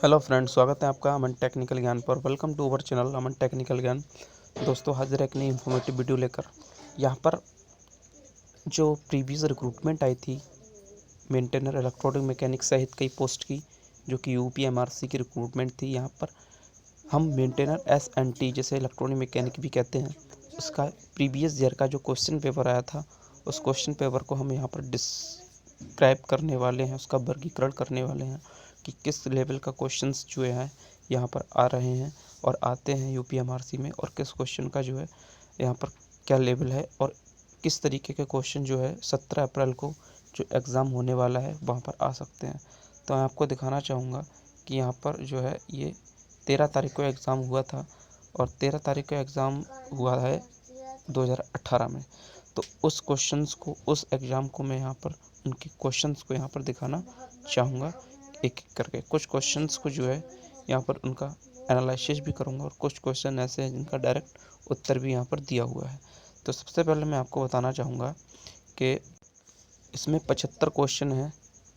Hello friends, स्वागत है आपका अमन टेक्निकल ज्ञान पर। Welcome to our channel Aman technical Gyan. दोस्तों, हाजिर है एक नई इन्फॉर्मेटिव वीडियो लेकर। यहाँ पर जो प्रीवियस रिक्रूटमेंट आई थी मेंटेनर इलेक्ट्रॉनिक मैकेनिक सहित कई पोस्ट की, जो कि यूपीएमआरसी की रिक्रूटमेंट थी, यहाँ पर हम मेंटेनर एसएनटी जिसे इलेक्ट्रॉनिक मैकेनिक भी कहते हैं, उसका प्रीवियस ईयर का जो क्वेश्चन पेपर आया था, उस क्वेश्चन पेपर को हम यहाँ पर डिस्क्राइब करने वाले हैं, उसका वर्गीकरण करने वाले हैं कि किस लेवल का क्वेश्चंस जो है यहाँ पर आ रहे हैं और आते हैं यूपीएमआरसी में, और किस क्वेश्चन का जो है यहाँ पर क्या लेवल है और किस तरीके के क्वेश्चन जो है 17 अप्रैल को जो एग्ज़ाम होने वाला है वहाँ पर आ सकते हैं। तो मैं आपको दिखाना चाहूँगा कि यहाँ पर जो है ये 13 तारीख को एग्ज़ाम हुआ था और 13 तारीख को एग्ज़ाम हुआ है 2018 में। तो उस क्वेश्चंस को, उस एग्ज़ाम को मैं यहाँ पर उनके क्वेश्चंस को यहाँ पर दिखाना चाहूँगा एक एक करके। कुछ क्वेश्चंस को जो है यहाँ पर उनका एनालिसिस भी करूँगा और कुछ क्वेश्चन ऐसे हैं जिनका डायरेक्ट उत्तर भी यहाँ पर दिया हुआ है। तो सबसे पहले मैं आपको बताना चाहूँगा कि इसमें 75 क्वेश्चन हैं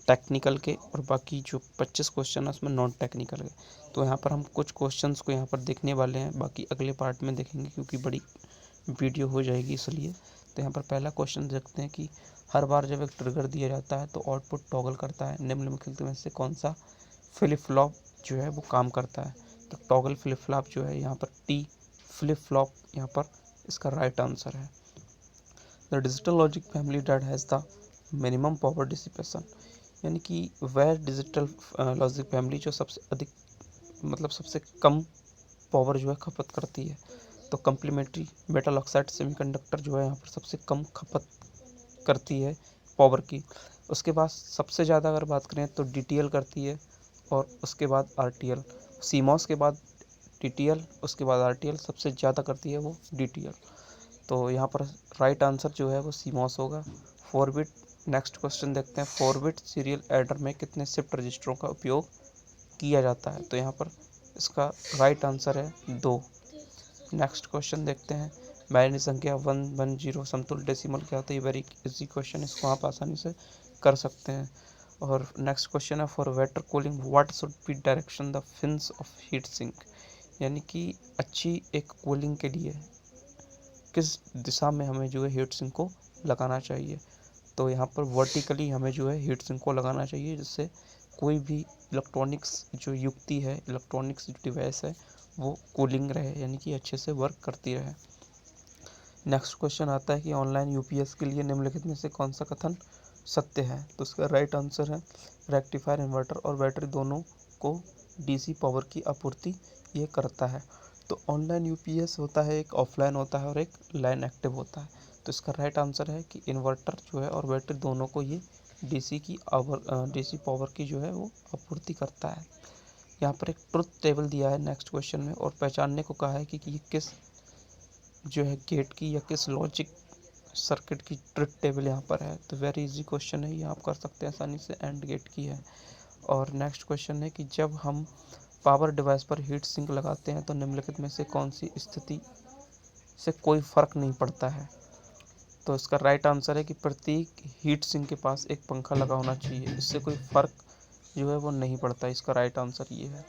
टेक्निकल के और बाकी जो 25 क्वेश्चन है उसमें नॉन टेक्निकल के। तो यहाँ पर हम कुछ क्वेश्चंस को यहाँ पर देखने वाले हैं, बाकी अगले पार्ट में देखेंगे क्योंकि बड़ी वीडियो हो जाएगी इसलिए। तो यहाँ पर पहला क्वेश्चन देखते हैं कि हर बार जब एक ट्रिगर दिया जाता है तो आउटपुट टॉगल करता है, निम्नलिखित में से कौन सा फ्लिप फ्लॉप जो है वो काम करता है। तो टॉगल फ्लिप फ्लॉप जो है यहाँ पर टी फ्लिप फ्लॉप यहाँ पर इसका राइट आंसर है। The digital logic family that has the minimum power dissipation, यानी कि वह डिजिटल लॉजिक फैमिली जो सबसे अधिक सबसे कम पावर जो है खपत करती है। तो कम्प्लीमेंट्री मेटल ऑक्साइड सेमीकंडक्टर जो है यहाँ पर सबसे कम खपत करती है पावर की। उसके बाद सबसे ज़्यादा अगर बात करें तो डीटीएल करती है और उसके बाद आरटीएल। सीमॉस के बाद डीटीएल, उसके बाद आरटीएल, सबसे ज़्यादा करती है वो डीटीएल। तो यहाँ पर राइट आंसर जो है वो सीमॉस होगा। 4 बिट। नेक्स्ट क्वेश्चन देखते हैं, 4 बिट सीरियल एडर में कितने शिफ्ट रजिस्टरों का उपयोग किया जाता है। तो यहाँ पर इसका राइट आंसर है 2। नेक्स्ट क्वेश्चन देखते हैं, बाइनरी संख्या 110 समतुल्य डेसिमल क्या होता है। वेरी इजी क्वेश्चन, इसको आप आसानी से कर सकते हैं। और नेक्स्ट क्वेश्चन है, for water cooling what should be direction the fins of heat sink, यानी कि अच्छी एक कूलिंग के लिए किस दिशा में हमें जो है हीट सिंक को लगाना चाहिए। तो यहाँ पर वर्टिकली हमें जो है हीट सिंक को लगाना चाहिए, जिससे कोई भी इलेक्ट्रॉनिक्स जो युक्ति है, इलेक्ट्रॉनिक्स डिवाइस है, वो कूलिंग रहे, यानी कि अच्छे से वर्क करती रहे। नेक्स्ट क्वेश्चन आता है कि ऑनलाइन यूपीएस के लिए निम्नलिखित में से कौन सा कथन सत्य है। तो इसका राइट आंसर है रेक्टिफायर इन्वर्टर और बैटरी दोनों को डीसी पावर की आपूर्ति ये करता है। तो ऑनलाइन यूपीएस होता है, एक ऑफलाइन होता है और एक लाइन एक्टिव होता है। तो इसका राइट आंसर है कि इन्वर्टर जो है और बैटरी दोनों को ये डीसी पावर की जो है वो आपूर्ति करता है। यहाँ पर एक ट्रुथ टेबल दिया है नेक्स्ट क्वेश्चन में और पहचानने को कहा है कि ये किस जो है गेट की या किस लॉजिक सर्किट की ट्रुथ टेबल यहाँ पर है। तो वेरी इजी क्वेश्चन है, ये आप कर सकते हैं आसानी से, एंड गेट की है। और नेक्स्ट क्वेश्चन है कि जब हम पावर डिवाइस पर हीट सिंक लगाते हैं तो निम्नलिखित में से कौन सी स्थिति से कोई फर्क नहीं पड़ता है। तो इसका राइट आंसर है कि प्रत्येक हीट सिंक के पास एक पंखा लगा होना चाहिए, इससे कोई फ़र्क जो है वो नहीं पड़ता। इसका राइट आंसर ये है,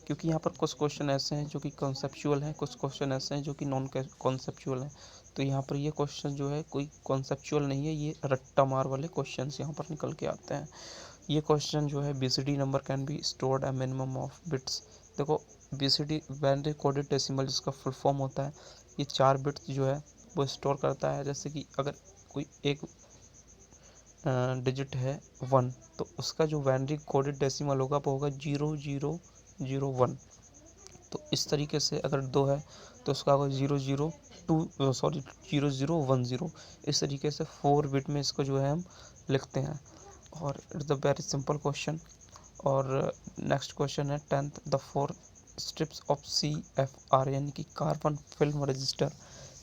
क्योंकि यहाँ पर कुछ क्वेश्चन ऐसे हैं जो कि कॉन्सेप्चुअल हैं, कुछ क्वेश्चन ऐसे हैं जो कि नॉन कॉन्सेप्चुअल हैं। तो यहाँ पर ये क्वेश्चन जो है कोई कॉन्सेप्चुअल नहीं है, ये रट्टा मार वाले क्वेश्चन यहाँ पर निकल के आते हैं। ये क्वेश्चन जो है BCD number can be stored A minimum of bits. देखो, बीसीडी बाइनरी कोडेड डेसिमल जिसका फुल फॉर्म होता है, ये 4 बिट्स जो है वो स्टोर करता है। जैसे कि अगर कोई एक डिजिट है 1, तो उसका जो बाइनरी कोडेड डेसिमल होगा वो होगा 0001। तो इस तरीके से अगर 2 है तो उसका होगा 0010। इस तरीके से 4 बिट में इसको जो है हम लिखते हैं। और it's a very simple question. और नेक्स्ट क्वेश्चन है 10th, the 4 strips of CFR यानी कि carbon film resistor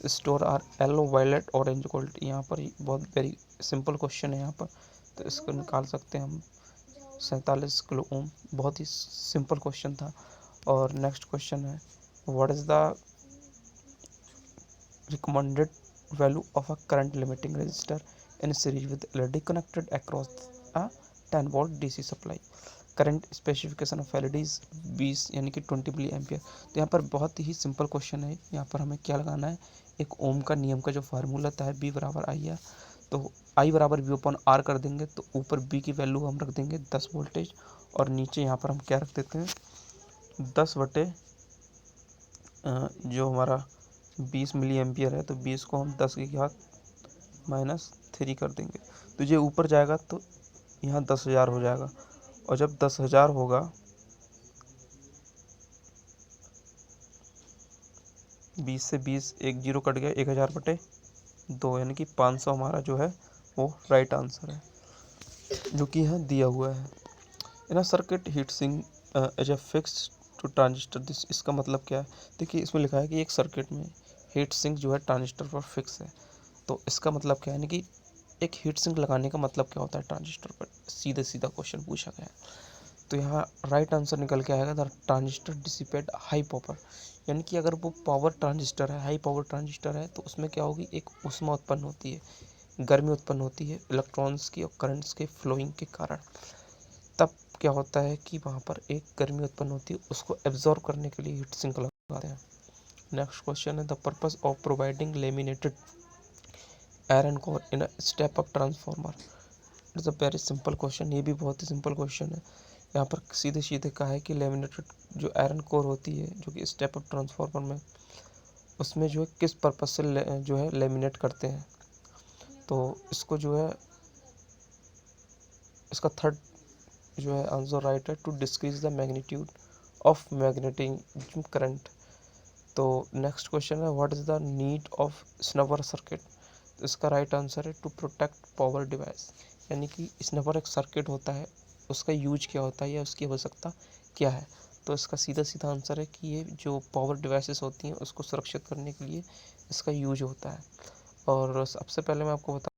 store are yellow, violet, orange, gold. यहाँ पर बहुत वेरी सिंपल क्वेश्चन है यहाँ पर, तो इसको निकाल सकते हैं हम। 47 किलो ओम, बहुत ही सिंपल क्वेश्चन था। और नेक्स्ट क्वेश्चन है, what is the recommended value of a current limiting resistor in series with LED connected across a 10 volt DC supply। Current specification of LEDs 20 यानी कि 20 मिली एम्पियर। तो यहाँ पर बहुत ही सिंपल क्वेश्चन है, यहाँ पर हमें क्या लगाना है, एक ओम का नियम का जो फार्मूला था है बी बराबर आई आर, तो आई बराबर वी अपॉन आर कर देंगे, तो ऊपर बी की वैल्यू हम रख देंगे 10 वोल्टेज, और नीचे यहाँ पर हम क्या रख देते हैं 10 बटे जो हमारा 20 मिली एम्पियर है, तो 20 को हम 10 की घात -3 कर देंगे, तो ये ऊपर जाएगा तो यहाँ 10,000 हो जाएगा, और जब 10,000 होगा 20 से 20 एक जीरो कट गया, 1000 बटे 2 यानी कि 500 हमारा जो है वो राइट आंसर है, जो कि यहाँ दिया हुआ है। In a circuit heat sink as a fix to transistor, this इसका मतलब क्या है, देखिए इसमें लिखा है कि एक सर्किट में हीट सिंक जो है ट्रांजिस्टर पर फिक्स है, तो इसका मतलब क्या है, यानी कि एक हीट सिंक लगाने का मतलब क्या होता है ट्रांजिस्टर पर, सीधा सीधा क्वेश्चन पूछा गया है। तो यहाँ राइट आंसर निकल के आएगा the transistor dissipate high power, यानी कि अगर वो पावर ट्रांजिस्टर है, हाई पावर ट्रांजिस्टर है, तो उसमें क्या होगी, एक ऊष्मा उत्पन्न होती है, गर्मी उत्पन्न होती है इलेक्ट्रॉन्स की और करंट्स के फ्लोइंग के कारण। तब क्या होता है कि वहाँ पर एक गर्मी उत्पन्न होती है, उसको एब्जॉर्ब करने के लिए हीट सिंक लगाते हैं। नेक्स्ट क्वेश्चन है the purpose of providing laminated iron core in a step up transformer. It's a very simple question, ये भी बहुत ही सिंपल क्वेश्चन है। यहाँ पर सीधे सीधे कहा है कि लेमिनेटेड जो आयरन कोर होती है जो कि स्टेप अप ट्रांसफार्मर में, उसमें जो है किस पर्पस से जो है लेमिनेट करते हैं, तो इसको जो है इसका थर्ड जो है आंसर राइट है, to decrease the magnitude of magnetic current. तो नेक्स्ट क्वेश्चन है what is the need of snubber circuit, तो इसका राइट आंसर है टू प्रोटेक्ट पावर डिवाइस, यानी कि स्नबर एक सर्किट होता है, उसका यूज क्या होता है या उसकी आवश्यकता क्या है, तो इसका सीधा सीधा आंसर है कि ये जो पावर डिवाइसेस होती हैं उसको सुरक्षित करने के लिए इसका यूज होता है। और सबसे पहले मैं आपको बता